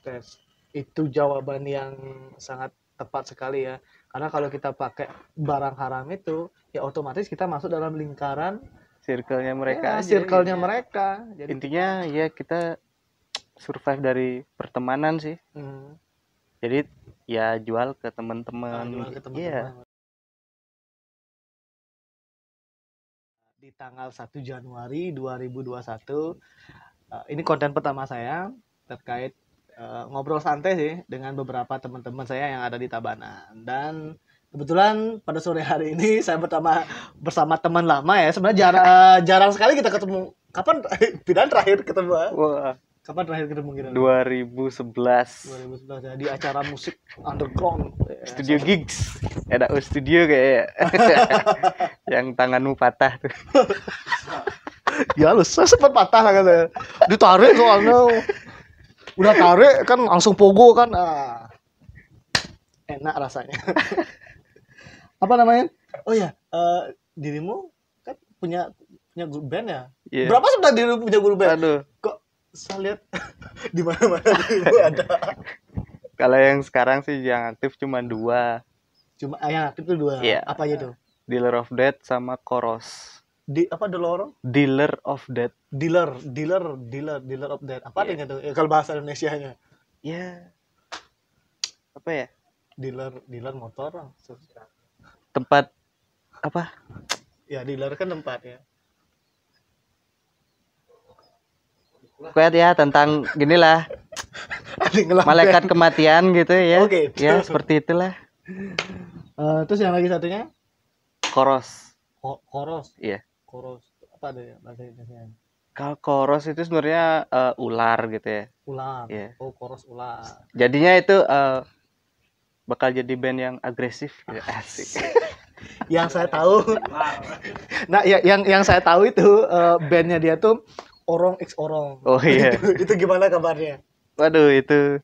sukses. Itu jawaban yang sangat tepat sekali ya. Karena kalau kita pakai barang haram itu, ya otomatis kita masuk dalam lingkaran circle-nya mereka ya, aja. circle-nya gitu. mereka. Jadi Intinya ya kita survive dari pertemanan sih. Jadi ya jual ke teman-teman. jual ke Iya. teman-teman. Di tanggal 1 Januari 2021, ini konten pertama saya terkait ngobrol santai sih dengan beberapa teman-teman saya yang ada di Tabanan. Dan kebetulan pada sore hari ini saya bersama teman lama ya. Sebenarnya jarang sekali kita ketemu. Kapan Pidan terakhir ketemu? Wah, Kapan terakhir ketemu kita? 2011. 2011 ya, di acara musik underground. Studio Gigs. Ada studio kayak yang tanganmu patah tuh. Ya lu, saya sempat patah lah katanya. Ditarik soalnya. Udah tarik kan langsung pogo kan. Enak rasanya. Apa namanya? Oh ya, dirimu kan punya grup band ya? Yeah. Berapa sudah dirimu punya grup band? Aduh. Kok saya lihat di mana-mana dirimu ada. Kalau yang sekarang sih yang aktif cuma 2. Cuma yang aktif itu 2. Yeah. Apa aja tuh? Dealer of Death sama Koros. Apa Deloro? Dealer of Death. Dealer of Death. Apa artinya tuh? Kalau bahasa Indonesianya? Ya. Apa ya? Dealer motor. Tempat apa? Ya, dealer kan tempat ya. Kuat ya tentang ginilah. Malaikat kematian gitu ya. Oke. Ya, seperti itulah. Terus yang lagi satunya? Koros. Koros. Iya. Koros. Apa ada ya bahasa Indonesia? Kalau Koros itu sebenarnya ular gitu ya. Ular. Yeah. Oh, Koros ular. Jadinya itu bakal jadi band yang agresif gitu. Asik. Yang saya tahu. Nah, ya, yang saya tahu itu bandnya dia tuh Orong X Orong. Oh iya. itu gimana kabarnya? Waduh, itu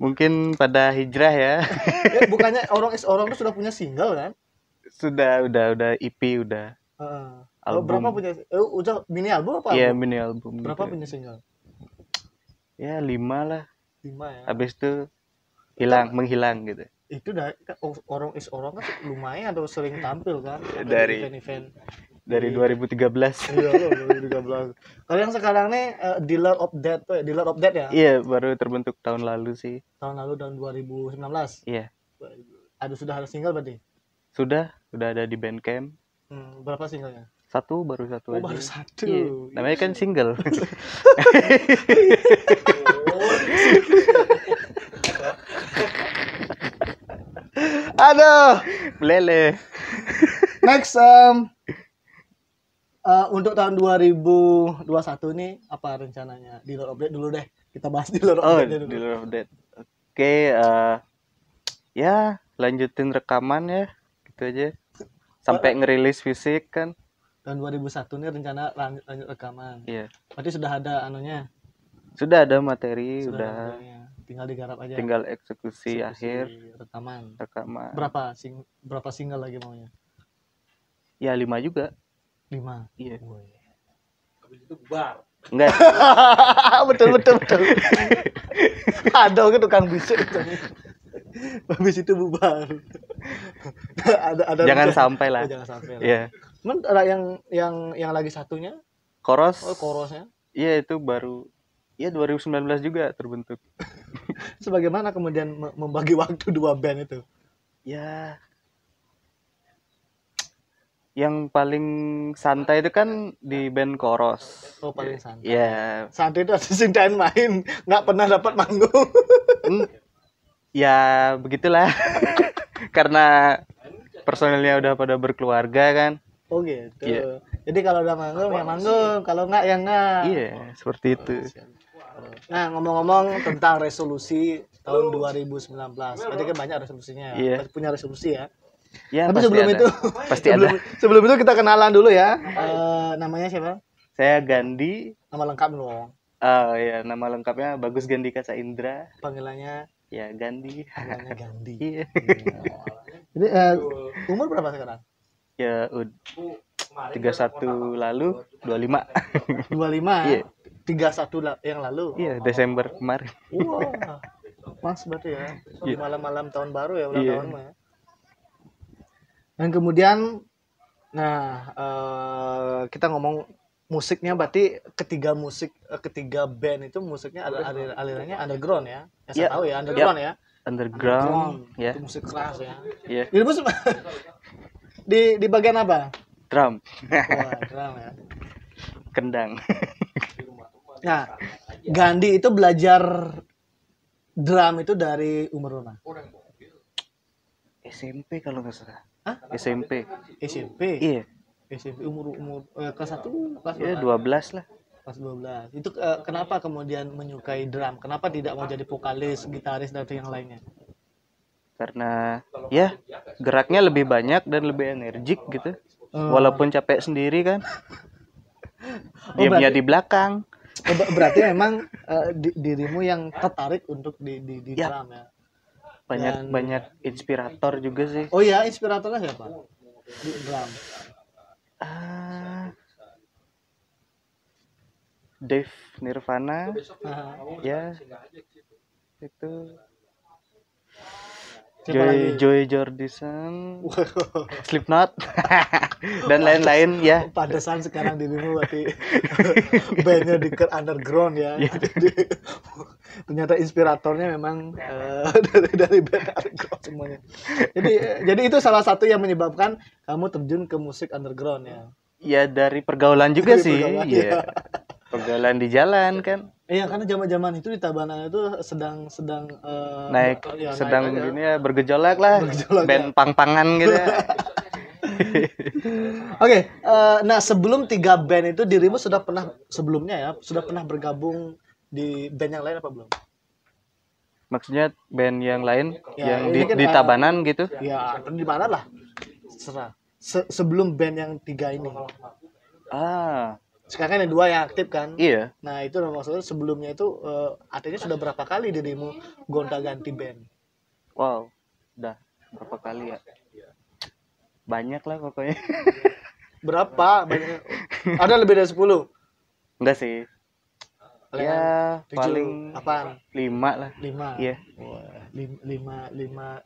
mungkin pada hijrah ya. Bukannya Orong X Orong itu sudah punya single kan? Sudah EP udah. Album. Berapa punya? Udah mini album apa? Iya, mini album. Berapa gitu. punya single? Ya 5 lah. 5 ya. Habis itu menghilang gitu. Itu Orong X Orong kan lumayan atau sering tampil kan? Dari event-event. Dari 2013. Iya, 2013. Kalau yang sekarang nih Dealer of Death ya? Iya, baru terbentuk tahun lalu sih. Tahun 2019. Iya. Sudah ada single berarti? Sudah ada di Bandcamp. Berapa singlenya? Baru satu aja. Baru satu. Iya. Namanya kan single. Aduh, Meleleh. Next, untuk tahun 2021 nih apa rencananya? Dealer of Death dulu deh. Kita bahas Dealer of Death dulu. Dealer of Death. Oke, ya lanjutin rekaman ya, gitu aja. Sampai ngerilis fisik kan. Tahun 2001 nih rencana lanjut rekaman. Iya. Berarti sudah ada anunya? Sudah ada materi, udah. Tinggal digarap aja. Tinggal eksekusi akhir. Rekaman. Berapa single lagi maunya? Ya 5 juga. 5. Iya. Habis itu bubar. Enggak. betul. Ada kan tukang bisik. Habis itu bubar. ada Jangan sampai lah. Jangan sampai lah. Iya. Cuman ada yang lagi satunya? Koros. Oh, Korosnya. Iya, itu baru 2019 juga terbentuk. Sebagaimana kemudian membagi waktu 2 band itu? Ya. Yang paling santai itu kan di band Koros. Oh, paling santai. Iya. Santai itu asintain main, nggak pernah dapat manggung. Ya, begitulah. Karena personilnya udah pada berkeluarga kan. Oh gitu. Iya. Jadi kalau udah manggung ya manggung, kalau nggak ya nggak. Iya, seperti itu. Nah, ngomong-ngomong tentang resolusi tahun 2019. Berarti kan banyak resolusinya ya. Iya. Punya resolusi ya. Ya, tapi sebelum ada. itu pasti ada. Sebelum itu kita kenalan dulu ya. Namanya siapa? Saya Gandhi. Nama lengkap dong. Ya, nama lengkapnya Bagus Gandhi Kasa Indra. Panggilannya ya Gandhi. Panggilannya Gandhi. Iya. Jadi umur berapa sekarang? Ya 31 lalu 25. 25. Iya. 31 yang lalu. Iya, Desember kemarin. Wah, pas berarti ya. Di Iya. malam-malam tahun baru ya, ulang Iya. tahun mah ya. Dan kemudian, nah kita ngomong musiknya berarti ketiga band itu musiknya ada alirannya underground ya. Yang saya Iya. tahu ya underground ya. Underground, ya. Itu musik keras ya. Iya. Di musik di bagian apa? Drum, Wah, drum ya. kendang. Nah, Gandhi itu belajar drum itu dari umur berapa? SMP kalau nggak salah. Hah? SMP. SMP. Iya, SMP umur kelas 1, kelas ya berapa? 12 lah. Kelas 12. Itu kenapa kemudian menyukai drum? Kenapa tidak mau jadi vokalis, gitaris dan yang lainnya? Karena ya geraknya lebih banyak dan lebih energik gitu. Oh. Walaupun capek sendiri kan. Oh, Diamnya di belakang. Berarti memang dirimu yang tertarik untuk di Ya. drum ya. Banyak inspirator juga sih. Oh ya, inspiratornya siapa? Di drum. Dave Nirvana, Nah, ya itu siapa lagi? Joy Jordison, Slipknot, dan lain-lain ya. Pantesan sekarang dirimu berarti bandnya di underground ya. Jadi, ternyata inspiratornya memang dari band underground semuanya. Jadi itu salah satu yang menyebabkan kamu terjun ke musik underground ya. Ya dari pergaulan juga Dari sih. pergaulan, Iya. ya. Pergaulan di jalan kan. Iya, karena zaman-zaman itu di Tabanan itu sedang Naik ya, sedang naik aja. ini ya bergejolak lah. Bergejolak, Band pang-pangan gitu. Oke, nah sebelum 3 band itu dirimu sudah pernah sebelumnya ya, sudah pernah bergabung di band yang lain apa belum? Maksudnya band yang lain Ya, yang ini kan, di Tabanan gitu. Ya, di mana lah? Serah. Sebelum band yang 3 ini. Sekarang kan yang 2 yang aktif kan? Iya. Nah, itu maksudnya sebelumnya itu artinya sudah berapa kali dirimu gonta-ganti band? Wow. Udah berapa kali ya? Banyak lah pokoknya. Berapa? Banyak. Ada lebih dari 10? Enggak sih. Ya, 7, paling apaan? 5 lah. 5. Iya. Wah,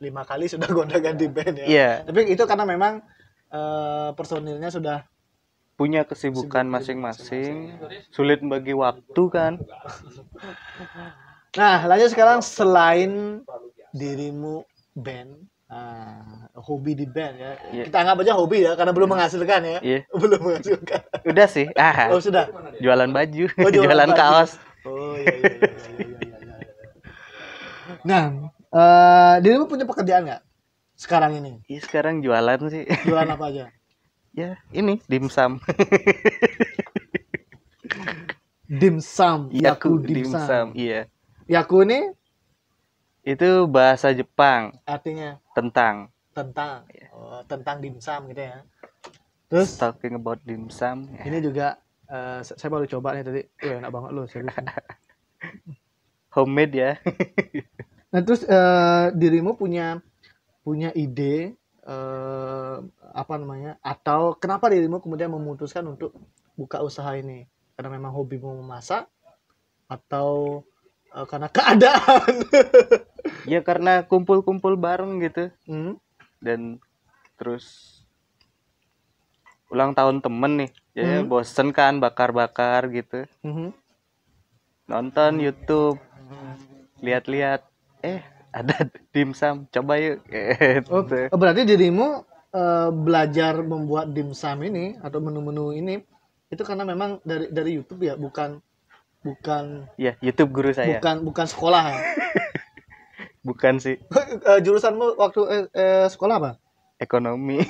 5 kali sudah gonta-ganti band ya. Iya. Tapi itu karena memang personilnya sudah Punya kesibukan masing-masing. Sulit bagi waktu kan. Nah, lanjut sekarang selain dirimu band, hobi di band ya. Iya. Kita anggap aja hobi ya karena belum menghasilkan ya. Iya. Belum menghasilkan. Udah sih. Oh, sudah. Jualan baju, Oh, jualan baju. kaos. Oh, iya. Nah, dirimu punya pekerjaan nggak sekarang ini? Iya, sekarang jualan sih. Jualan apa aja? Ya, ini dimsum. Dimsum. Yaku Yaku dimsum. Iya. Yaku ini Itu bahasa Jepang artinya tentang tentang tentang dimsum gitu ya. Terus talking about dimsum. ini juga saya baru coba nih tadi. Enak banget loh serius. Homemade ya. Nah, terus dirimu punya ide apa namanya? Atau kenapa dirimu kemudian memutuskan untuk buka usaha ini? Karena memang hobimu memasak atau karena keadaan? Ya karena kumpul-kumpul bareng gitu. Hmm? Dan terus ulang tahun temen nih. Ya bosen kan bakar-bakar gitu. Mhm. Nonton YouTube. Lihat-lihat. Ada dimsum. Coba yuk. Oh, Gitu. berarti dirimu belajar membuat dimsum ini atau menu-menu ini itu karena memang dari YouTube ya, bukan Ya, YouTube guru saya. bukan sekolah ya. Bukan sih. Jurusanmu waktu sekolah apa? Ekonomi.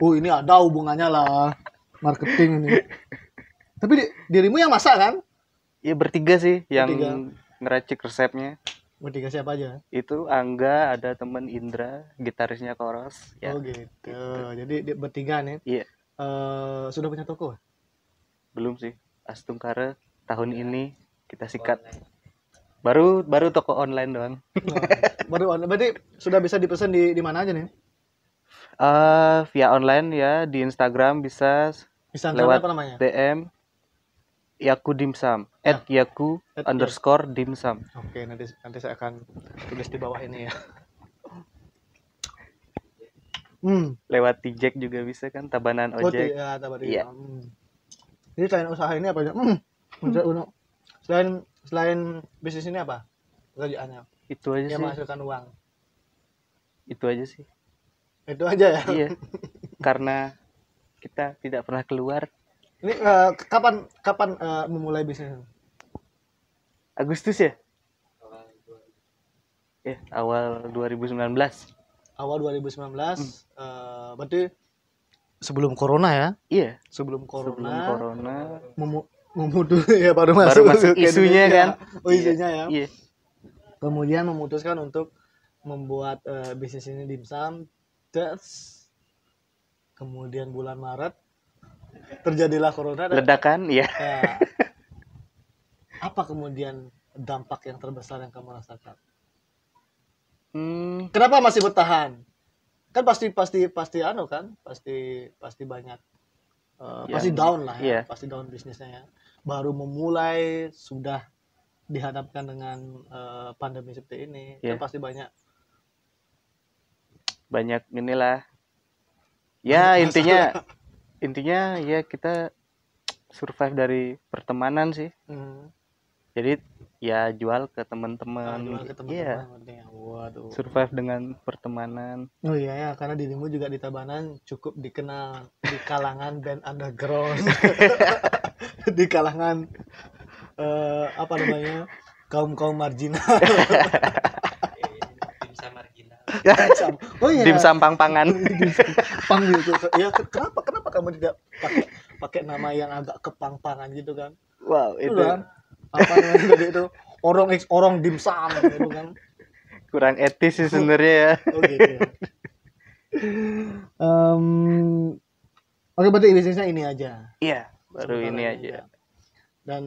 Oh, ini ada hubungannya lah marketing ini. Tapi dirimu yang masak kan? Ya bertiga sih yang Bertiga. ngeracik resepnya. Bertiga siapa aja? Itu Angga, ada temen Indra, gitarisnya Koros. Ya. Oh gitu. Jadi bertiga nih. Iya, Sudah punya toko? belum sih. Astungkara tahun ini kita sikat. Baru toko online doang. Baru berarti sudah bisa dipesan di mana aja nih? Via online ya di Instagram bisa Instagram lewat apa namanya? DM Yaku Dimsum Ya. @yaku At underscore dimsum. Oke, nanti saya akan tulis di bawah ini ya. Lewat Tijek juga bisa kan, Tabanan Oh Ojek. iya, tadi. Iya. Jadi selain usaha ini apa aja? Selain bisnis ini apa pekerjaannya? Itu aja Yang sih. menghasilkan uang. Itu aja sih. Itu aja ya. Iya. Karena kita tidak pernah keluar. Ini kapan memulai bisnis? Agustus ya? Ya, awal 2019. Awal 2019. Berarti sebelum corona ya? Iya, Sebelum sebelum corona. Memutus ya baru Baru masuk masuk isunya Indonesia. kan? Oh, isunya ya. Iya. Kemudian memutuskan untuk membuat bisnis ini dimsum. Terus kemudian bulan Maret terjadilah corona. Ledakan, ya. Ya. Apa kemudian dampak yang terbesar yang kamu rasakan? Kenapa masih bertahan? Kan pasti anu kan? Pasti banyak pasti down lah ya. Iya. Pasti down bisnisnya ya. Baru memulai sudah dihadapkan dengan pandemi seperti ini. Iya. Kan pasti banyak Inilah. Ya, intinya ya kita survive dari pertemanan sih. Jadi ya jual ke teman-teman. jual ke Iya. teman-teman. Waduh. Survive dengan pertemanan. Oh iya ya, karena dirimu juga di Tabanan cukup dikenal di kalangan band underground. Di kalangan apa namanya? Kaum marginal. Dimsum marginal. Oh iya. Dimsum pang-pangan. Pang gitu. Ya kenapa kamu tidak pakai nama yang agak kepang-pangan gitu kan? Wow, itu kan apa namanya tadi itu orang dimsum gitu kan. Kurang etis sih sebenarnya ya. Oh gitu ya. Oke, berarti bisnisnya ini aja. Iya, baru Sementara ini aja. Dan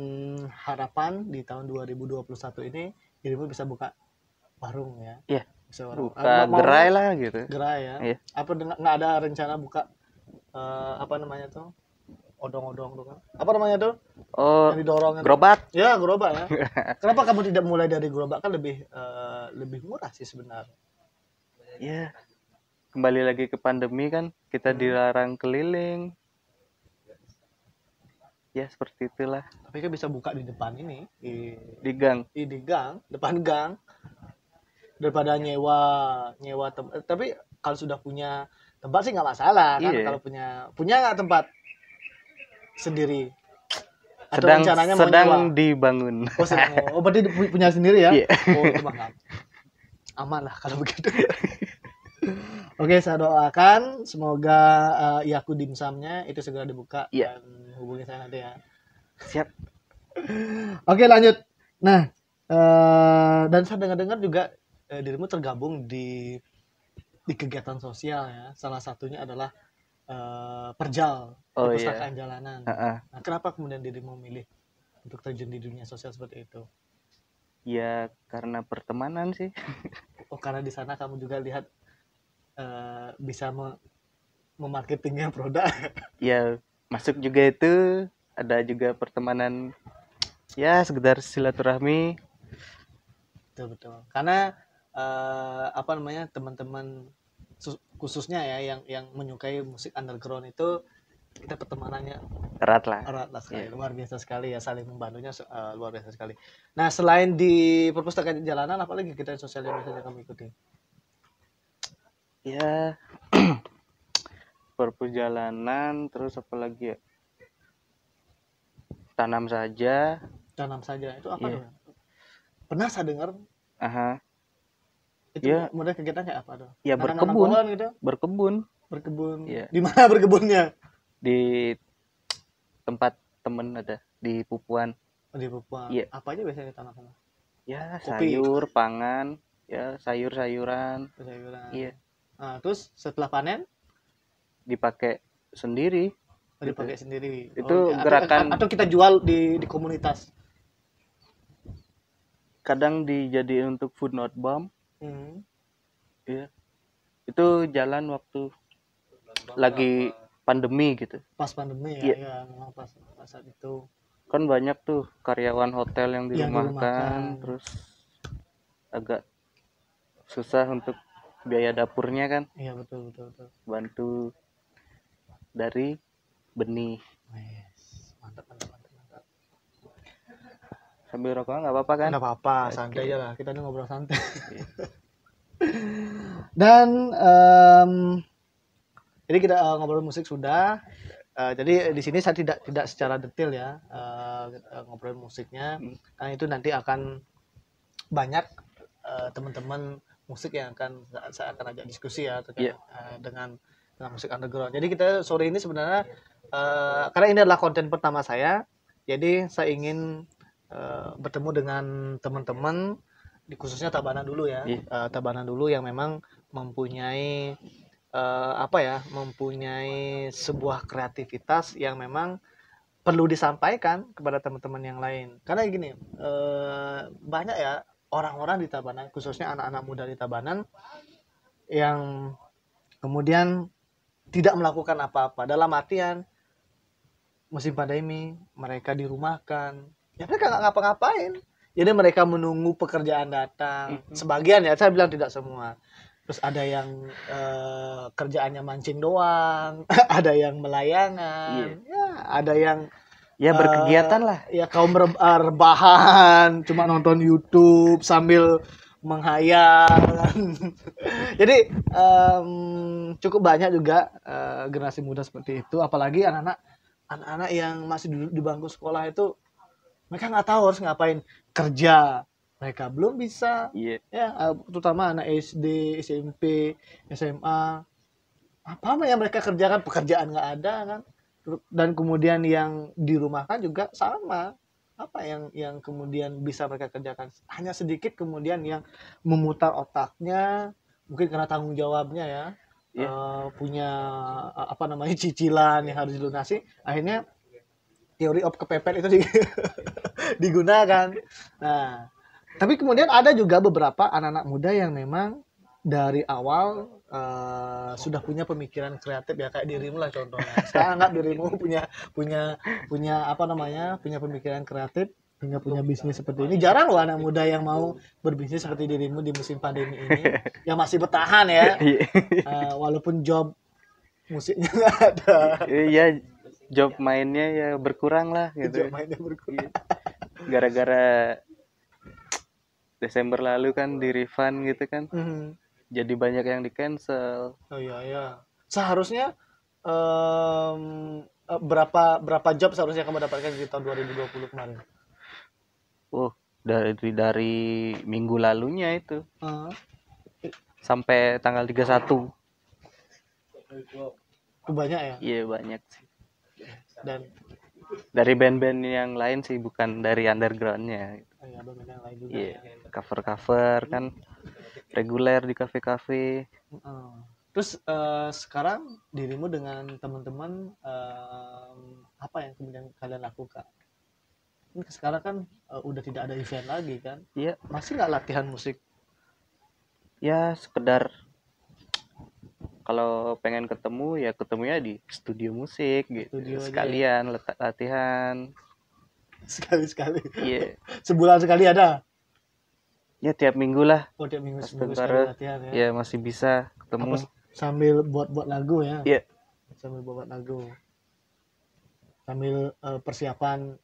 harapan di tahun 2021 ini dirimu bisa buka warung ya. Iya. Bisa warung. Buka gerai lah gitu. Gerai ya. Iya. Apa nggak ada rencana buka apa namanya tuh? Odong-odong tuh kan. Apa namanya tuh? Oh, Yang didorong itu. gerobak. Ya, gerobak ya. Kenapa kamu tidak mulai dari gerobak? Kan lebih murah sih sebenarnya. Ya. Kembali lagi ke pandemi kan, kita dilarang keliling. Ya, seperti itulah. Tapi kan bisa buka di depan ini, Di gang. di gang, depan gang. Daripada nyewa tapi kalau sudah punya tempat sih nggak masalah kan. Iya. Kalau punya nggak tempat sendiri atau rencananya mau sedang nyewa? dibangun. Berarti punya sendiri ya? Iya. Oh, itu mah aman lah kalau begitu. Oke, saya doakan semoga Yaku Dimsumnya itu segera dibuka. Iya. Dan hubungi saya nanti ya. Siap. Oke, lanjut. Nah, dan saya dengar juga dirimu tergabung di kegiatan sosial ya. Salah satunya adalah Perjal, perpustakaan jalanan. Nah, kenapa kemudian dirimu memilih untuk terjun di dunia sosial seperti itu? Ya, karena pertemanan sih. Oh, karena di sana kamu juga lihat bisa memarketingnya produk. Ya, masuk juga itu. Ada juga pertemanan. Ya, sekedar silaturahmi. Betul. Karena apa namanya, teman-teman khususnya ya yang menyukai musik underground itu kita pertemanannya Erat lah sekali. Luar biasa sekali ya, saling membantunya luar biasa sekali. Nah, selain di perpustakaan jalanan, apalagi kita sosial yang kamu ikuti? Ya, perjalanan, terus apa lagi ya? Tanam saja itu apa tuh? Pernah saya dengar. Itu model kegiatan kayak apa tuh? Ya, berkebun gitu? Berkebun. Iya. Di mana berkebunnya? Di tempat temen ada di Pupuan. Di Pupuan. Iya. Apa aja biasanya ditanam sana? Ya, Kopi. sayur, pangan, ya sayuran. Iya. Nah, terus setelah panen dipakai sendiri. Dipakai sendiri. Itu gerakan. Atau kita jual di komunitas. Kadang dijadiin untuk food not bomb. Iya. Itu jalan waktu lagi pandemi gitu. Pas pandemi ya, Iya. Ya memang pas saat itu. Kan banyak tuh karyawan hotel yang Yang dirumahkan, dirumahkan. terus agak susah untuk biaya dapurnya kan, Iya betul betul betul. bantu dari benih. Yes. Mantap mantap mantap mantap. Sambil rokok nggak apa-apa kan? Nggak apa-apa, Oke. santai aja lah. Kita ini ngobrol santai. Iya. Dan jadi kita ngobrol musik sudah. Jadi di sini saya tidak secara detail ya ngobrol musiknya, Hmm. karena itu nanti akan banyak teman-teman musik yang saya akan ajak diskusi ya terkait dengan musik underground. Jadi kita sore ini sebenarnya karena ini adalah konten pertama saya, jadi saya ingin bertemu dengan teman-teman khususnya Tabanan dulu ya, Tabanan dulu yang memang mempunyai mempunyai sebuah kreativitas yang memang perlu disampaikan kepada teman-teman yang lain. Karena gini, banyak ya orang-orang di Tabanan, khususnya anak-anak muda di Tabanan yang kemudian tidak melakukan apa-apa. Dalam artian musim pandemi, mereka dirumahkan, ya mereka nggak ngapa-ngapain. Jadi mereka menunggu pekerjaan datang. Sebagian ya, saya bilang tidak semua. Terus ada yang kerjaannya mancing doang, ada yang melayangan, ya ada yang Ya berkegiatan lah. ya kaum rebahan, cuma nonton YouTube sambil menghayal. Jadi cukup banyak juga generasi muda seperti itu, apalagi anak-anak yang masih duduk di bangku sekolah itu, mereka nggak tahu harus ngapain, kerja mereka belum bisa. Iya. Ya terutama anak SD, SMP, SMA, apa yang mereka kerjakan, pekerjaan nggak ada kan. Dan kemudian yang dirumahkan juga sama, apa yang kemudian bisa mereka kerjakan, hanya sedikit kemudian yang memutar otaknya, mungkin karena tanggung jawabnya ya, punya cicilan yang harus dilunasi, akhirnya teori of kepepet itu digunakan. Nah, tapi kemudian ada juga beberapa anak-anak muda yang memang dari awal sudah punya pemikiran kreatif ya, kayak dirimu lah contohnya. Saya anggap dirimu punya pemikiran kreatif hingga punya bisnis seperti ini. Jarang loh anak muda yang mau berbisnis seperti dirimu di musim pandemi ini, yang masih bertahan ya, walaupun job musiknya nggak ada. Iya, job mainnya ya berkurang lah gitu. Job mainnya berkurang. Gara-gara Desember lalu kan di refund gitu kan, jadi banyak yang di cancel. Oh iya. Seharusnya berapa job seharusnya kamu dapatkan di tahun 2020 kemarin? Dari minggu lalunya itu sampai tanggal 31. Itu banyak ya? Iya banyak sih. Dan dari band-band yang lain sih, bukan dari undergroundnya. ya, band yang lain juga. Iya, cover-cover kan reguler di kafe-kafe. Terus sekarang dirimu dengan teman-teman apa yang kemudian kalian lakukan? Sekarang kan udah tidak ada event lagi kan? Iya. Masih nggak latihan musik? Ya sekedar kalau pengen ketemu ya ketemunya di studio musik gitu. Sekalian latihan. Sekali-sekali. Iya. Sebulan sekali ada? Ya tiap minggu lah. Oh tiap minggu sekali latihan ya? Ya masih bisa ketemu. Sambil buat lagu ya? Iya. Sambil buat lagu. Sambil persiapan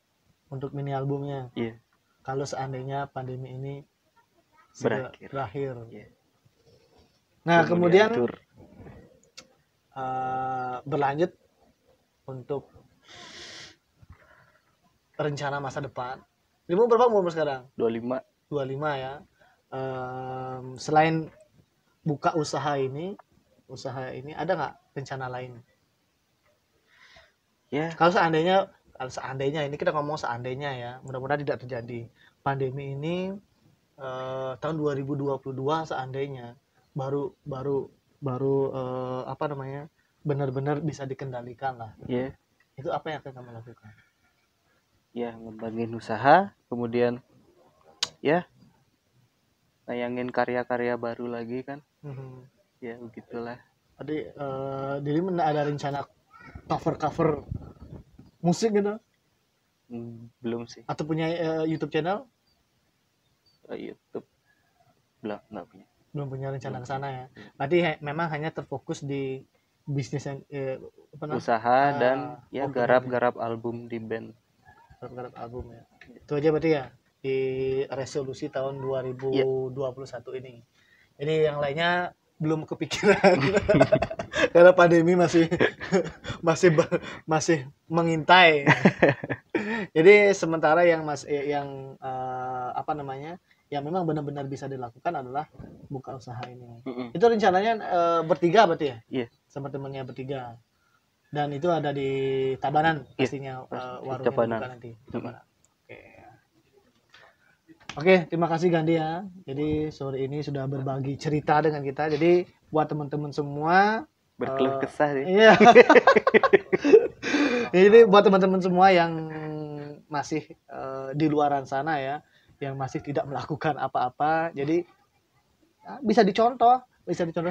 untuk mini albumnya. Iya. Kalau seandainya pandemi ini berakhir. Iya. Nah kemudian berlanjut untuk rencana masa depan. Kamu berapa umur sekarang? 25 ya. Selain buka usaha ini ada nggak rencana lain? Ya. Kalau seandainya ini kita ngomong seandainya ya, mudah-mudahan tidak terjadi pandemi ini tahun 2022, seandainya baru benar-benar bisa dikendalikan lah. Yeah. Itu apa yang akan kamu lakukan? Ya ngembangin usaha, kemudian ya nayangin karya-karya baru lagi kan. Ya begitulah. Tadi dirimu ada rencana cover musik gitu? Belum sih. Atau punya YouTube channel? YouTube belum, nggak punya. Belum punya rencana Belum ke sana punya. ya. Berarti memang hanya terfokus di bisnis yang apa namanya? Usaha dan ya hobi garap-garap album di band. garap album ya. Itu aja berarti ya di resolusi tahun 2021 ini. Ini yang lainnya belum kepikiran karena pandemi masih masih mengintai. Jadi sementara yang apa namanya, yang memang benar-benar bisa dilakukan adalah buka usaha ini. Itu rencananya bertiga berarti ya? Iya. Sama temennya bertiga. Dan itu ada di Tabanan pastinya, warungnya Tabanan. dibuka nanti. Tabanan. Oke, terima kasih Gandhi ya. Jadi sore ini sudah berbagi cerita dengan kita. Jadi buat teman-teman semua Berkeluh kesah sih. iya. Ini buat teman-teman semua yang masih di luaran sana ya, yang masih tidak melakukan apa-apa. Jadi bisa dicontoh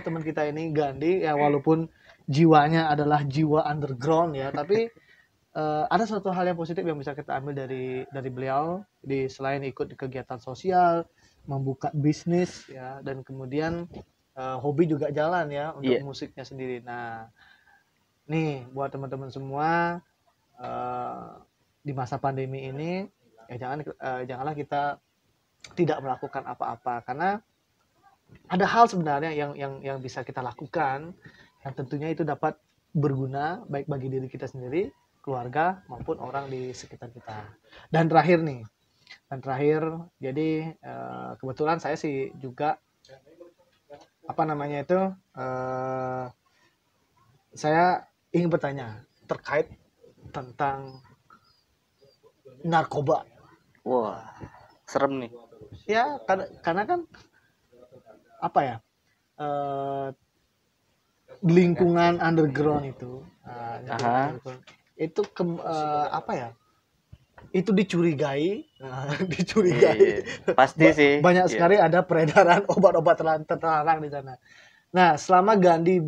teman kita ini Gandhi ya, walaupun jiwanya adalah jiwa underground ya, tapi ada suatu hal yang positif yang bisa kita ambil dari beliau, selain ikut di kegiatan sosial, membuka bisnis ya, dan kemudian hobi juga jalan ya untuk musiknya sendiri. Nah, nih buat teman-teman semua di masa pandemi ini ya janganlah kita tidak melakukan apa-apa, karena ada hal sebenarnya yang bisa kita lakukan yang tentunya itu dapat berguna baik bagi diri kita sendiri, keluarga maupun orang di sekitar kita. Dan terakhir, jadi kebetulan saya sih juga apa namanya itu saya ingin bertanya terkait tentang narkoba. Wah, serem nih. Ya, karena kan apa ya, lingkungan underground itu itu apa ya, itu dicurigai. Pasti sih banyak sekali ada peredaran obat-obat terlarang di sana. Nah, selama Gandhi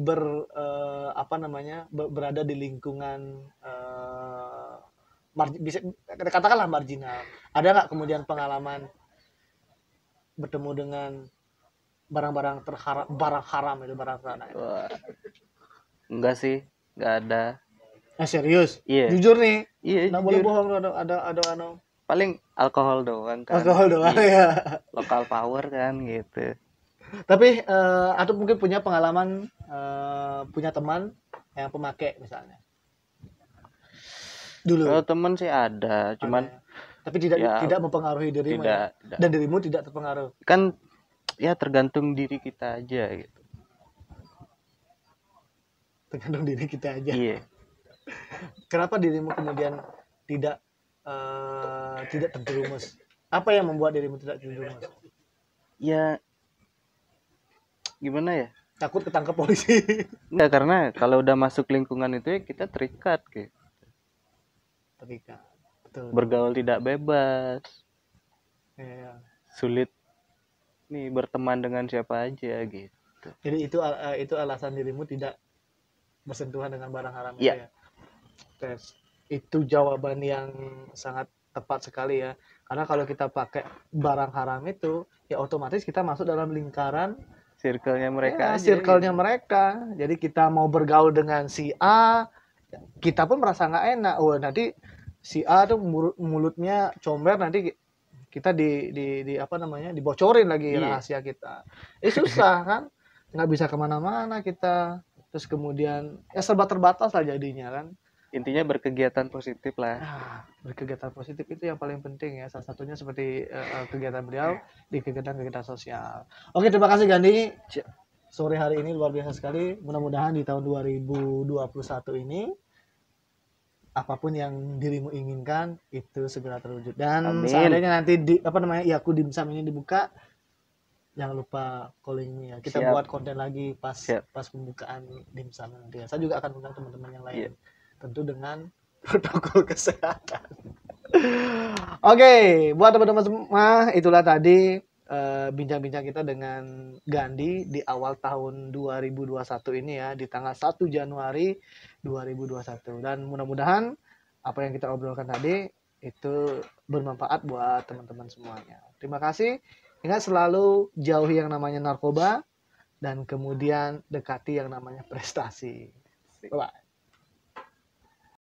berada di lingkungan bisa katakanlah marginal, ada nggak kemudian pengalaman bertemu dengan barang-barang barang haram itu, barang sana? Enggak sih, nggak ada. Serius? Iya. Jujur nih? Iya. Nggak boleh bohong, ada paling alkohol doang kan. Alkohol doang ya. Local power kan gitu. Tapi atau mungkin punya pengalaman punya teman yang pemakai misalnya dulu. Kalau teman sih ada, cuman tapi tidak mempengaruhi dirimu. Tidak. Dan dirimu tidak terpengaruh. Kan ya tergantung diri kita aja gitu. Tergantung diri kita aja. Iya. Kenapa dirimu kemudian tidak terjerumus? Apa yang membuat dirimu tidak terjerumus? Ya gimana ya? Takut ketangkep polisi. Enggak, karena kalau udah masuk lingkungan itu ya kita terikat gitu. Terikat. Betul. Bergaul tidak bebas. Ya. Sulit nih berteman dengan siapa aja gitu. Jadi itu alasan dirimu tidak bersentuhan dengan barang haram itu ya. Itu jawaban yang sangat tepat sekali ya. Karena kalau kita pakai barang haram itu, ya otomatis kita masuk dalam lingkaran circle-nya mereka aja. Circle-nya mereka. Jadi kita mau bergaul dengan si A, kita pun merasa nggak enak. Oh, nanti si A tuh mulutnya comber, nanti kita dibocorin lagi rahasia kita. Susah kan? Nggak bisa kemana-mana kita. Terus kemudian ya serba terbatas lah jadinya kan. Intinya berkegiatan positif lah. Berkegiatan positif itu yang paling penting ya. Salah satunya seperti kegiatan beliau di kegiatan sosial. Oke, terima kasih Gandhi. Sore hari ini luar biasa sekali. Mudah-mudahan di tahun 2021 ini apapun yang dirimu inginkan itu segera terwujud. Dan seandainya nanti Yaku Dimsum ini dibuka, jangan lupa calling me ya. Kita buat konten lagi pas pembukaan dimsum nanti ya. Saya juga akan undang teman-teman yang lain. Tentu dengan protokol kesehatan. Oke, buat teman-teman semua, itulah tadi bincang-bincang kita dengan Gandhi di awal tahun 2021 ini ya, di tanggal 1 Januari 2021. Dan mudah-mudahan apa yang kita obrolkan tadi itu bermanfaat buat teman-teman semuanya. Terima kasih. Ingat selalu jauhi yang namanya narkoba dan kemudian dekati yang namanya prestasi. Bye.